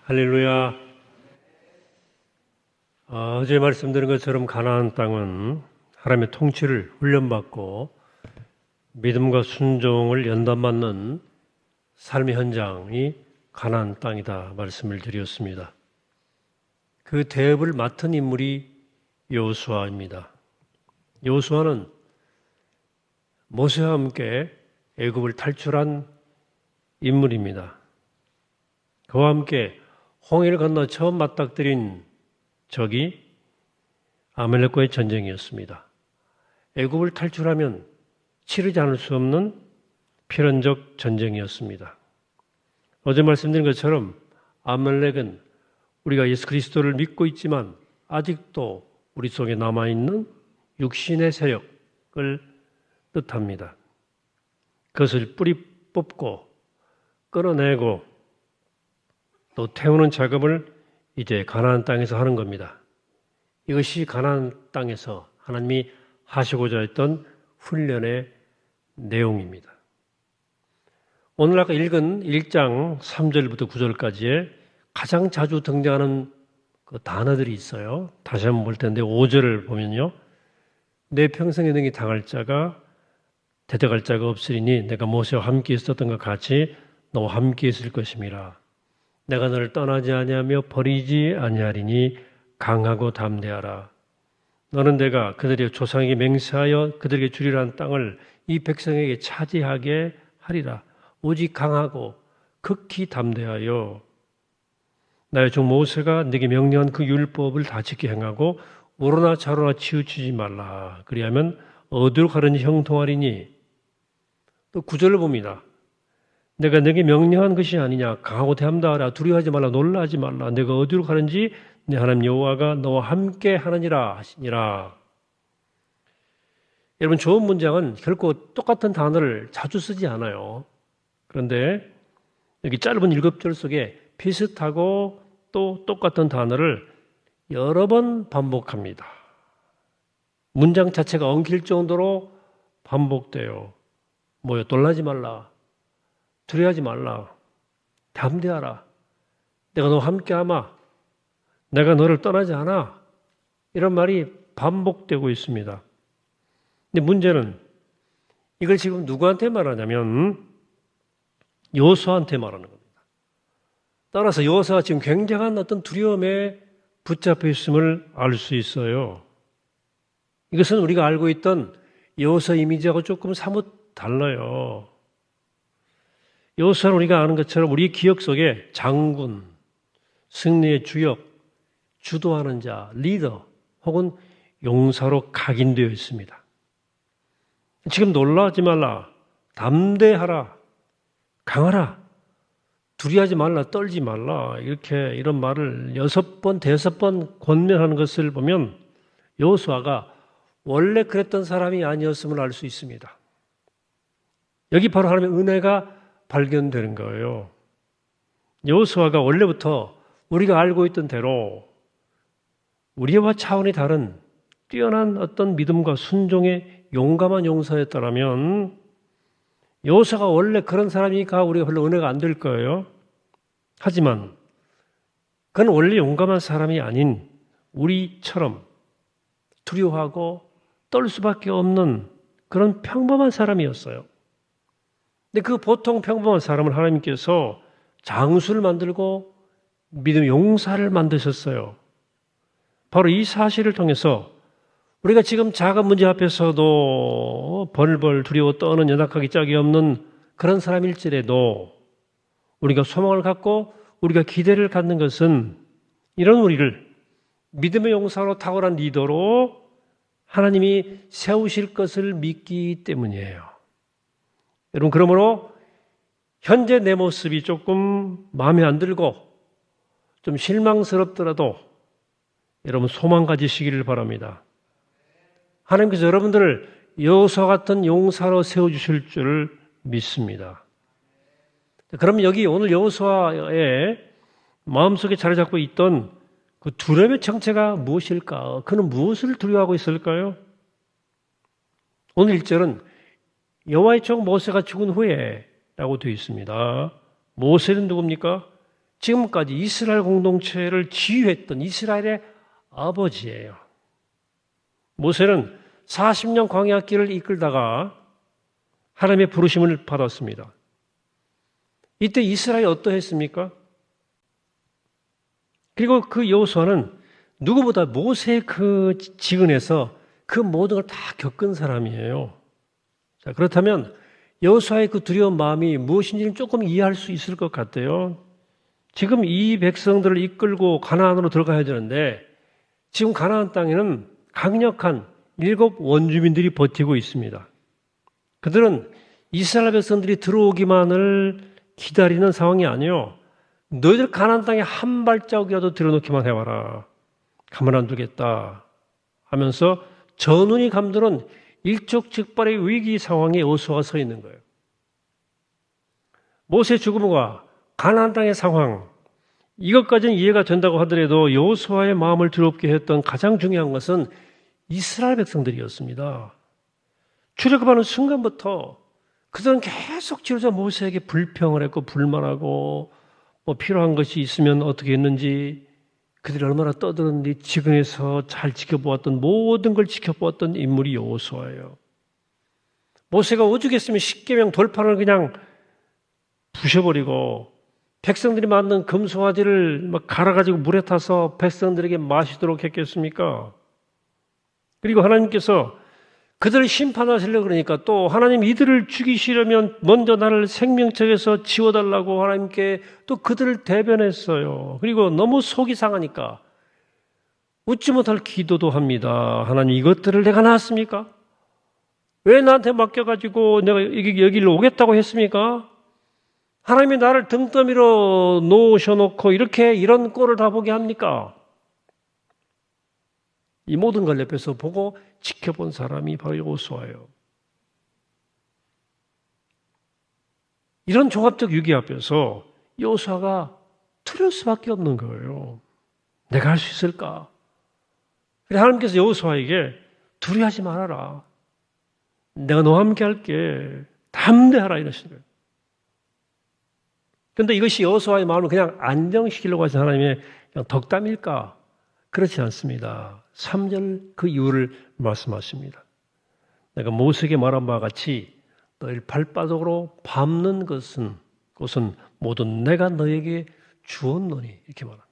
할렐루야. 어제 말씀드린 것처럼 가나안 땅은 하나님의 통치를 훈련받고 믿음과 순종을 연단받는 삶의 현장이 가나안 땅이다 말씀을 드렸습니다. 그 대업을 맡은 인물이 여호수아입니다. 여호수아는 모세와 함께 애굽을 탈출한 인물입니다. 그와 함께 홍해를 건너 처음 맞닥뜨린 적이 아말렉과의 전쟁이었습니다. 애굽을 탈출하면 치르지 않을 수 없는 필연적 전쟁이었습니다. 어제 말씀드린 것처럼 아말렉은 우리가 예수 그리스도를 믿고 있지만 아직도 우리 속에 남아있는 육신의 세력을 뜻합니다. 그것을 뿌리 뽑고 끌어내고 또 태우는 작업을 이제 가나안 땅에서 하는 겁니다. 이것이 가나안 땅에서 하나님이 하시고자 했던 훈련의 내용입니다. 오늘 아까 읽은 1장 3절부터 9절까지의 가장 자주 등장하는 그 단어들이 있어요. 다시 한번 볼 텐데 5절을 보면요. 내 평생에 능히 당할 자가 대적할 자가 없으리니 내가 모세와 함께 있었던 것 같이 너와 함께 있을 것임이라. 내가 너를 떠나지 아니하며 버리지 아니하리니 강하고 담대하라. 너는 내가 그들의 조상에게 맹세하여 그들에게 주리라는 땅을 이 백성에게 차지하게 하리라. 오직 강하고 극히 담대하여 나의 종 모세가 네게 명령한 그 율법을 다 지켜 행하고 우로나 좌로나 치우치지 말라. 그리하면 어디로 가든지 형통하리니. 또 9절을 봅니다. 내가 네게 명령한 것이 아니냐. 강하고 담대하라. 두려워하지 말라. 놀라지 말라. 내가 어디로 가는지 네 하나님 여호와가 너와 함께 하느니라 하시니라. 여러분, 좋은 문장은 결코 똑같은 단어를 자주 쓰지 않아요. 그런데 여기 짧은 7절 속에 비슷하고 또 똑같은 단어를 여러 번 반복합니다. 문장 자체가 엉킬 정도로 반복돼요. 뭐요? 놀라지 말라. 두려워하지 말라. 담대하라. 내가 너와 함께하마. 내가 너를 떠나지 않아. 이런 말이 반복되고 있습니다. 근데 문제는 이걸 지금 누구한테 말하냐면 여호수아한테 말하는 겁니다. 따라서 여호수아가 지금 굉장한 어떤 두려움에 붙잡혀 있음을 알 수 있어요. 이것은 우리가 알고 있던 여호수아 이미지하고 조금 사뭇 달라요. 여호수아는 우리가 아는 것처럼 우리 기억 속에 장군, 승리의 주역, 주도하는 자, 리더 혹은 용사로 각인되어 있습니다. 지금 놀라지 말라, 담대하라, 강하라, 두려워하지 말라, 떨지 말라 이런 말을 6번, 5번 권면하는 것을 보면 여호수아가 원래 그랬던 사람이 아니었음을 알 수 있습니다. 여기 바로 하나님의 은혜가 발견되는 거예요. 여호수아가 원래부터 우리가 알고 있던 대로 우리와 차원이 다른 뛰어난 어떤 믿음과 순종의 용감한 용사였다면 여호수아가 원래 그런 사람이니까 우리가 별로 은혜가 안 될 거예요. 하지만 그는 원래 용감한 사람이 아닌 우리처럼 두려워하고 떨 수밖에 없는 그런 평범한 사람이었어요. 근데 그 보통 평범한 사람을 하나님께서 장수를 만들고 믿음 용사를 만드셨어요. 바로 이 사실을 통해서 우리가 지금 작은 문제 앞에서도 벌벌 두려워 떠는 연약하기 짝이 없는 그런 사람일지라도 우리가 소망을 갖고 우리가 기대를 갖는 것은 이런 우리를 믿음의 용사로 탁월한 리더로 하나님이 세우실 것을 믿기 때문이에요. 여러분, 그러므로 현재 내 모습이 조금 마음에 안 들고 좀 실망스럽더라도 여러분 소망 가지시기를 바랍니다. 하나님께서 여러분들을 여호수아 같은 용사로 세워주실 줄 믿습니다. 그럼 여기 오늘 여호수아의 마음속에 자리 잡고 있던 그 두려움의 정체가 무엇일까? 그는 무엇을 두려워하고 있을까요? 오늘 1절은 여호와의 종 모세가 죽은 후에 라고 되어 있습니다. 모세는 누굽니까? 지금까지 이스라엘 공동체를 지휘했던 이스라엘의 아버지예요. 모세는 40년 광야길을 이끌다가 하나님의 부르심을 받았습니다. 이때 이스라엘이 어떠했습니까? 그리고 그 여호수아는 누구보다 모세의 그 지근에서 그 모든 걸 다 겪은 사람이에요. 자, 그렇다면 여호수아의 그 두려운 마음이 무엇인지는 조금 이해할 수 있을 것 같아요. 지금 이 백성들을 이끌고 가나안으로 들어가야 되는데 지금 가나안 땅에는 강력한 7 원주민들이 버티고 있습니다. 그들은 이스라엘 백성들이 들어오기만을 기다리는 상황이 아니요. 너희들 가나안 땅에 한 발자국이라도 들여놓기만 해봐라. 가만 안 두겠다 하면서 전운이 감도는 일촉즉발의 위기 상황에 여호수아가 서 있는 거예요. 모세의 죽음과 가나안 땅의 상황, 이것까지는 이해가 된다고 하더라도 여호수아의 마음을 두렵게 했던 가장 중요한 것은 이스라엘 백성들이었습니다. 출애굽하는 순간부터 그들은 계속 지도자 모세에게 불평을 했고 불만하고 뭐 필요한 것이 있으면 어떻게 했는지, 그들이 얼마나 떠들었는지 지근에서 잘 지켜보았던, 모든 걸 지켜보았던 인물이 여호수아예요. 모세가 오죽했으면 십계명 돌판을 그냥 부셔버리고 백성들이 만든 금송아지를 막 갈아가지고 물에 타서 백성들에게 마시도록 했겠습니까? 그리고 하나님께서 그들을 심판하시려고 그러니까 또 하나님 이들을 죽이시려면 먼저 나를 생명책에서 지워달라고 하나님께 또 그들을 대변했어요. 그리고 너무 속이 상하니까 웃지 못할 기도도 합니다. 하나님, 이것들을 내가 낳았습니까? 왜 나한테 맡겨가지고 내가 여기를 오겠다고 했습니까? 하나님이 나를 등더미로 놓으셔놓고 이렇게 이런 꼴을 다 보게 합니까? 이 모든 걸 옆에서 보고 지켜본 사람이 바로 여호수아예요. 이런 종합적 위기 앞에서 여호수아가 두려울 수밖에 없는 거예요. 내가 할 수 있을까? 그래서 하나님께서 여호수아에게 두려워하지 말아라. 내가 너와 함께 할게. 담대하라 이러시는 거예요. 그런데 이것이 여호수아의 마음을 그냥 안정시키려고 하신 하나님의 그냥 덕담일까? 그렇지 않습니다. 3절 그 이유를 말씀하십니다. 내가 모세에게 말한 바와 같이 너희를 발바닥으로 밟는 것은 모두 내가 너에게 주었노니 이렇게 말합니다.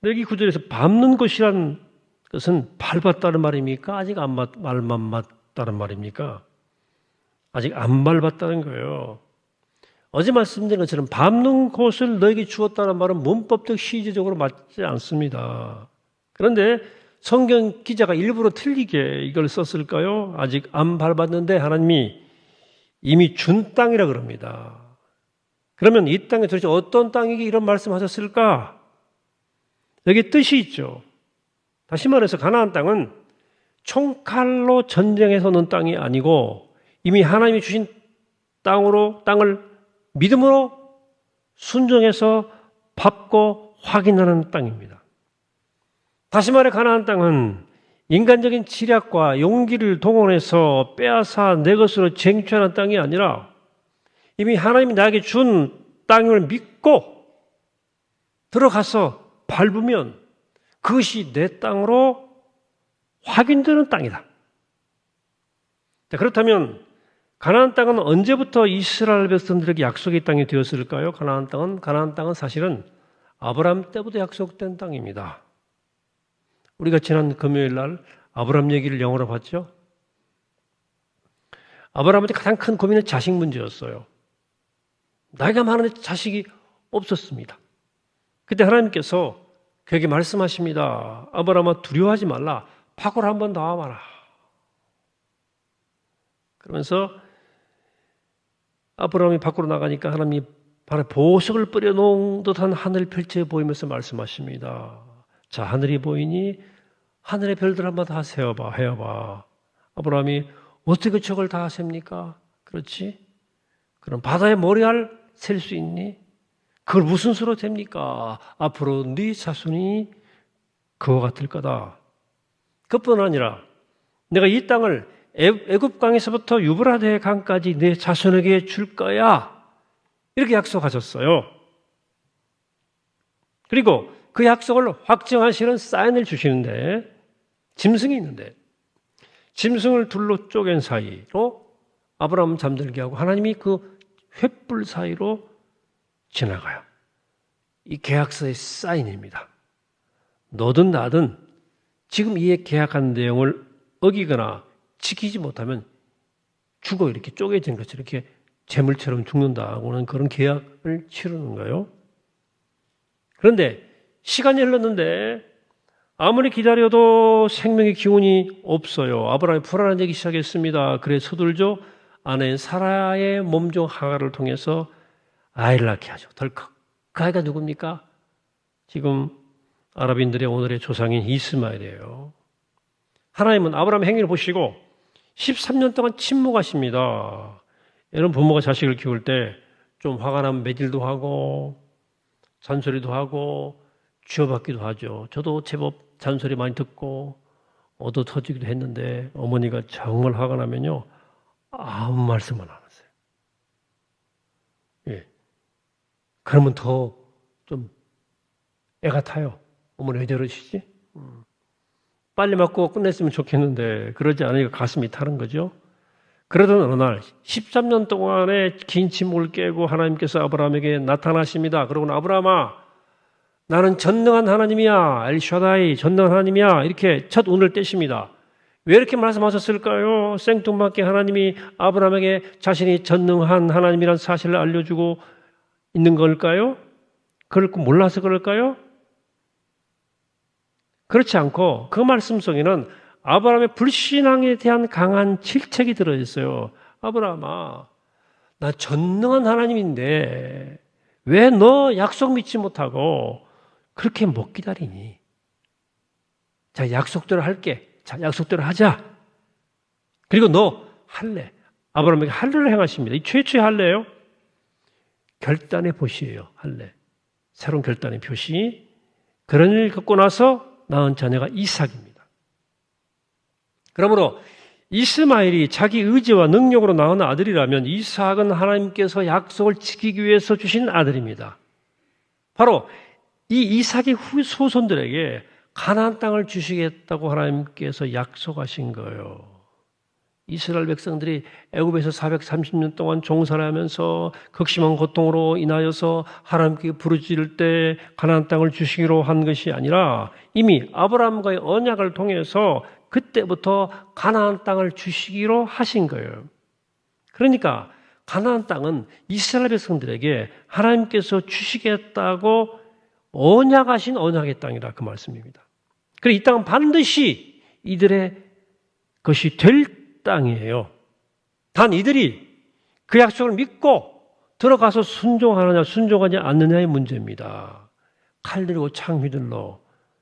여기 구절에서 밟는 것이란 것은 밟았다는 말입니까? 아직 말만 맞다는 말입니까? 아직 안 밟았다는 거예요. 어제 말씀드린 것처럼 밟는 곳을 너에게 주었다는 말은 문법적 시제적으로 맞지 않습니다. 그런데 성경 기자가 일부러 틀리게 이걸 썼을까요? 아직 안 밟았는데 하나님이 이미 준 땅이라 그럽니다. 그러면 이 땅에 도대체 어떤 땅이기에 이런 말씀하셨을까? 여기 뜻이 있죠. 다시 말해서 가나안 땅은 총칼로 전쟁해서 얻는 땅이 아니고 이미 하나님이 주신 땅을 믿음으로 순종해서 밟고 확인하는 땅입니다. 다시 말해 가나안 땅은 인간적인 지략과 용기를 동원해서 빼앗아 내 것으로 쟁취하는 땅이 아니라 이미 하나님이 나에게 준 땅을 믿고 들어가서 밟으면 그것이 내 땅으로 확인되는 땅이다. 그렇다면 가나안 땅은 언제부터 이스라엘 백성들에게 약속의 땅이 되었을까요? 가나안 땅은 사실은 아브라함 때부터 약속된 땅입니다. 우리가 지난 금요일 날 아브라함 얘기를 영어로 봤죠? 아브라함한테 가장 큰 고민은 자식 문제였어요. 나이가 많은데 자식이 없었습니다. 그때 하나님께서 그에게 말씀하십니다. 아브라함아, 두려워하지 말라. 밖으로 한 번 나와봐라. 그러면서 아브라함이 밖으로 나가니까 하나님이 발에 보석을 뿌려놓은 듯한 하늘을 펼쳐 보이면서 말씀하십니다. 자, 하늘이 보이니 하늘의 별들 한번 다 세어봐, 헤어봐. 아브라함이 어떻게 저걸 다 셉니까? 그렇지? 그럼 바다의 모래알 셀 수 있니? 그걸 무슨 수로 셉니까? 앞으로 네 자손이 그와 같을 거다. 그뿐 아니라 내가 이 땅을 애굽 강에서부터 유브라데 강까지 내 자손에게 줄 거야. 이렇게 약속하셨어요. 그리고 그 약속을 확정하시는 사인을 주시는데 짐승이 있는데 짐승을 둘로 쪼갠 사이로 아브라함 잠들게 하고 하나님이 그 횃불 사이로 지나가요. 이 계약서의 사인입니다. 너든 나든 지금 이 계약한 내용을 어기거나 지키지 못하면 죽어 이렇게 쪼개진 것처럼 이렇게 재물처럼 죽는다고는 그런 계약을 치르는 거예요. 그런데 시간이 흘렀는데 아무리 기다려도 생명의 기운이 없어요. 아브라함이 불안해지기 시작했습니다. 그래 서둘죠. 아내인 사라의 몸종 하가를 통해서 아이를 낳게 하죠. 덜컥. 그 아이가 누굽니까? 지금 아랍인들의 오늘의 조상인 이스마엘이에요. 하나님은 아브라함의 행위를 보시고 13년 동안 침묵하십니다. 여러분 부모가 자식을 키울 때 좀 화가 나면 매질도 하고 잔소리도 하고 쥐어받기도 하죠. 저도 제법 잔소리 많이 듣고 얻어 터지기도 했는데 어머니가 정말 화가 나면요 아무 말씀을 안 하세요. 예. 그러면 더 좀 애가 타요. 어머니 왜 저러시지? 빨리 맞고 끝냈으면 좋겠는데 그러지 않으니까 가슴이 타는 거죠. 그러던 어느 날 13년 동안의 긴 침묵을 깨고 하나님께서 아브라함에게 나타나십니다. 그러고는 아브라함아 나는 전능한 하나님이야. 엘샤다이 전능한 하나님이야. 이렇게 첫 운을 떼십니다. 왜 이렇게 말씀하셨을까요? 생뚱맞게 하나님이 아브라함에게 자신이 전능한 하나님이라는 사실을 알려주고 있는 걸까요? 그걸 몰라서 그럴까요? 그렇지 않고 그 말씀 속에는 아브라함의 불신앙에 대한 강한 질책이 들어있어요. 아브라함아, 나 전능한 하나님인데 왜 너 약속 믿지 못하고 그렇게 못 기다리니? 자, 약속대로 할게. 자, 약속대로 하자. 그리고 너 할례. 아브라함에게 할례를 행하십니다. 이 최초의 할례예요. 결단의 표시예요. 할례. 새로운 결단의 표시. 그런 일을 겪고 나서 낳은 자녀가 이삭입니다. 그러므로 이스마엘이 자기 의지와 능력으로 낳은 아들이라면 이삭은 하나님께서 약속을 지키기 위해서 주신 아들입니다. 바로 이 이삭의 후손들에게 가나안 땅을 주시겠다고 하나님께서 약속하신 거예요. 이스라엘 백성들이 애굽에서 430년 동안 종살이하면서 극심한 고통으로 인하여서 하나님께 부르짖을 때 가나안 땅을 주시기로 한 것이 아니라 이미 아브라함과의 언약을 통해서 그때부터 가나안 땅을 주시기로 하신 거예요. 그러니까 가나안 땅은 이스라엘 백성들에게 하나님께서 주시겠다고 언약하신 언약의 땅이라 그 말씀입니다. 그래서 이 땅은 반드시 이들의 것이 될 땅이에요. 단 이들이 그 약속을 믿고 들어가서 순종하느냐 순종하지 않느냐의 문제입니다. 칼 들고 창 휘둘러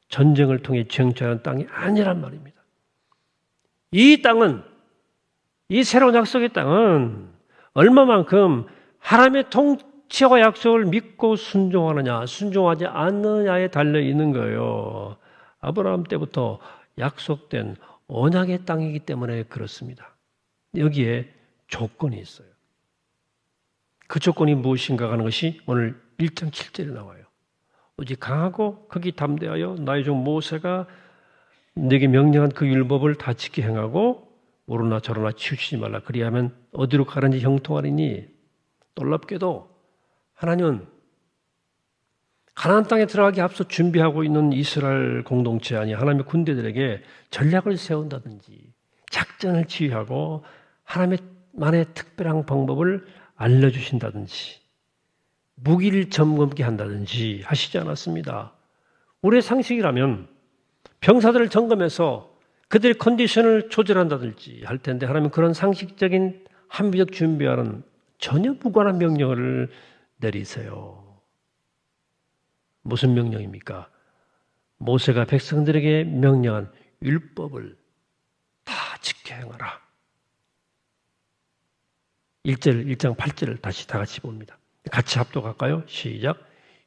전쟁을 통해 정착하는 땅이 아니란 말입니다. 이 땅은, 이 새로운 약속의 땅은 얼마만큼 하나님의 통치와 약속을 믿고 순종하느냐 순종하지 않느냐에 달려있는 거예요. 아브라함 때부터 약속된 언약의 땅이기 때문에 그렇습니다. 여기에 조건이 있어요. 그 조건이 무엇인가 하는 것이 오늘 1장 7절에 나와요. 오직 강하고 극이 담대하여 나의 종 모세가 내게 명령한 그 율법을 다 지켜 행하고 오르나 저르나 치우치지 말라. 그리하면 어디로 가는지 형통하리니. 놀랍게도 하나님은 가나안 땅에 들어가기 앞서 준비하고 있는 이스라엘 공동체 아니 하나님의 군대들에게 전략을 세운다든지 작전을 지휘하고 하나님만의 특별한 방법을 알려주신다든지 무기를 점검케 한다든지 하시지 않았습니다. 우리의 상식이라면 병사들을 점검해서 그들의 컨디션을 조절한다든지 할 텐데 하나님은 그런 상식적인 합리적 준비와는 전혀 무관한 명령을 내리세요. 무슨 명령입니까? 모세가 백성들에게 명령한 율법을 다 지켜 행하라. 1장 8절을 다시 다 같이 봅니다. 같이 합독할까요? 시작.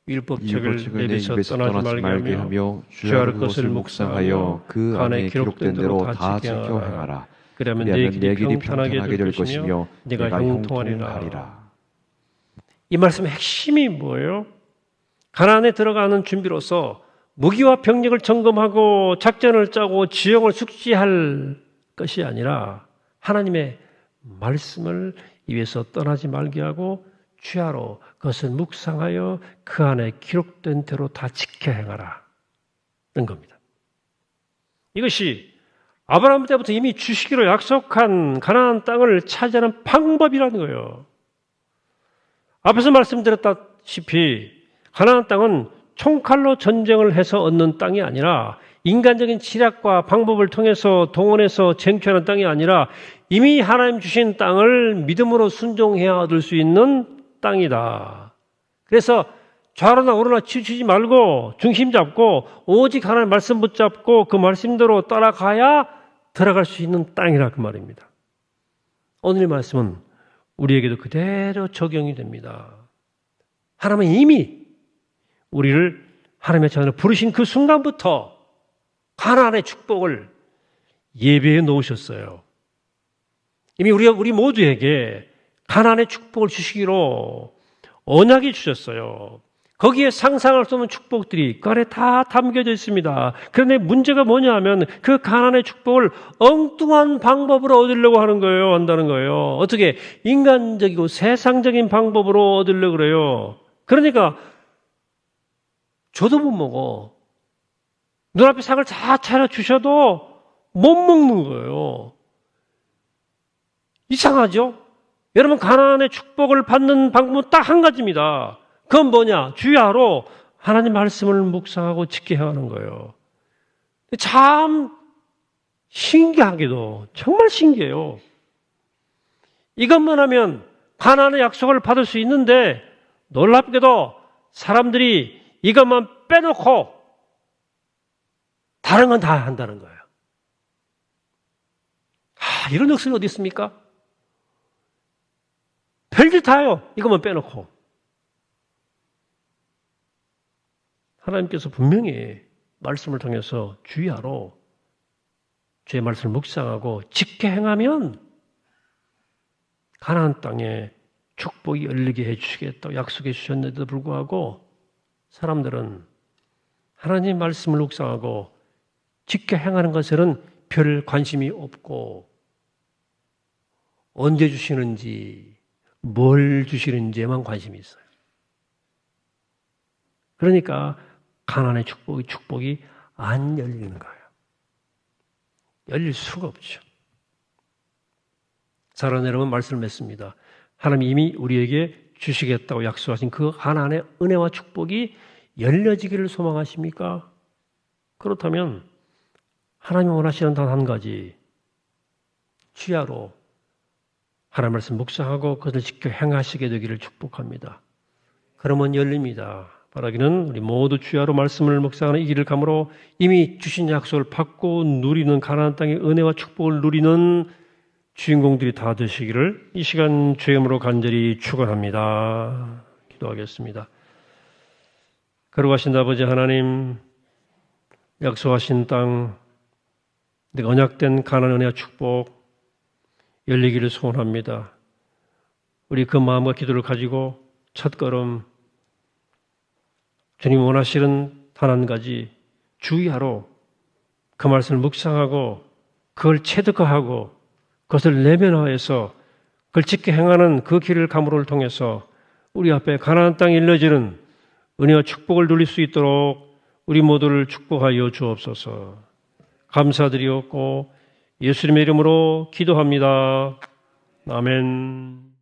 율법책을 내 입에서 떠나지 말게 하며 주야를 것을 묵상하여 그 안에 기록된 대로 다 지켜 행하라. 그러면 내 길이 평탄하게 될 것이며 네가 형통하리라. 이 말씀의 핵심이 뭐예요? 가나안에 들어가는 준비로서 무기와 병력을 점검하고 작전을 짜고 지형을 숙지할 것이 아니라 하나님의 말씀을 입에서 떠나지 말게 하고 주야로 그것을 묵상하여 그 안에 기록된 대로 다 지켜 행하라 는 겁니다. 이것이 아브라함 때부터 이미 주시기로 약속한 가나안 땅을 차지하는 방법이라는 거예요. 앞에서 말씀드렸다시피 가나안 땅은 총칼로 전쟁을 해서 얻는 땅이 아니라 인간적인 지략과 방법을 통해서 동원해서 쟁취하는 땅이 아니라 이미 하나님 주신 땅을 믿음으로 순종해야 얻을 수 있는 땅이다. 그래서 좌로나 우로나 치우치지 말고 중심 잡고 오직 하나님 말씀 붙잡고 그 말씀대로 따라가야 들어갈 수 있는 땅이라 그 말입니다. 오늘의 말씀은 우리에게도 그대로 적용이 됩니다. 하나님은 이미 우리를 하나님의 자녀로 부르신 그 순간부터 가나안의 축복을 예배해 놓으셨어요. 이미 우리 모두에게 가나안의 축복을 주시기로 언약이 주셨어요. 거기에 상상할 수 없는 축복들이 그 안에 다 담겨져 있습니다. 그런데 문제가 뭐냐 하면 그 가나안의 축복을 엉뚱한 방법으로 얻으려고 하는 거예요. 한다는 거예요. 어떻게 인간적이고 세상적인 방법으로 얻으려고 그래요. 그러니까 저도 못 먹어. 눈앞에 상을 다 차려주셔도 못 먹는 거예요. 이상하죠? 여러분 가나안의 축복을 받는 방법은 딱 한 가지입니다. 그건 뭐냐? 주야로 하나님 말씀을 묵상하고 지켜 행하는 거예요. 참 신기하게도 정말 신기해요. 이것만 하면 가나안의 약속을 받을 수 있는데 놀랍게도 사람들이 이것만 빼놓고 다른 건 다 한다는 거예요. 이런 역설이 어디 있습니까? 별짓 다 해요. 이것만 빼놓고. 하나님께서 분명히 말씀을 통해서 주야로 주의 말씀을 묵상하고 지켜 행하면 가나안 땅에 축복이 열리게 해주시겠다고 약속해 주셨는데도 불구하고 사람들은 하나님 말씀을 묵상하고 지켜 행하는 것에는 별 관심이 없고 언제 주시는지 뭘 주시는지에만 관심이 있어요. 그러니까 가나안의 축복이 안 열리는 거예요. 열릴 수가 없죠. 사랑하는 여러분, 말씀을 맺습니다. 하나님이 이미 우리에게 주시겠다고 약속하신 그 하나님의 은혜와 축복이 열려지기를 소망하십니까? 그렇다면 하나님이 원하시는 단 한 가지, 주야로 하나님 말씀 묵상하고 그것을 지켜 행하시게 되기를 축복합니다. 그러면 열립니다. 바라기는 우리 모두 주야로 말씀을 묵상하는 이 길을 감으로 이미 주신 약속을 받고 누리는 가나안 땅의 은혜와 축복을 누리는 주인공들이 다 되시기를 이 시간 주의 이름으로 간절히 축원합니다. 기도하겠습니다. 거룩하신 아버지 하나님, 약속하신 땅, 내가 언약된 가나안 은혜와 축복 열리기를 소원합니다. 우리 그 마음과 기도를 가지고 첫걸음 주님 원하시는 단 한 가지 주야로 그 말씀을 묵상하고 그걸 체득하고 그것을 내면화해서 그걸 지켜 행하는 그 길을 감으로를 통해서 우리 앞에 가나안 땅에 일러지는 은혜와 축복을 누릴 수 있도록 우리 모두를 축복하여 주옵소서. 감사드리옵고 예수님의 이름으로 기도합니다. 아멘.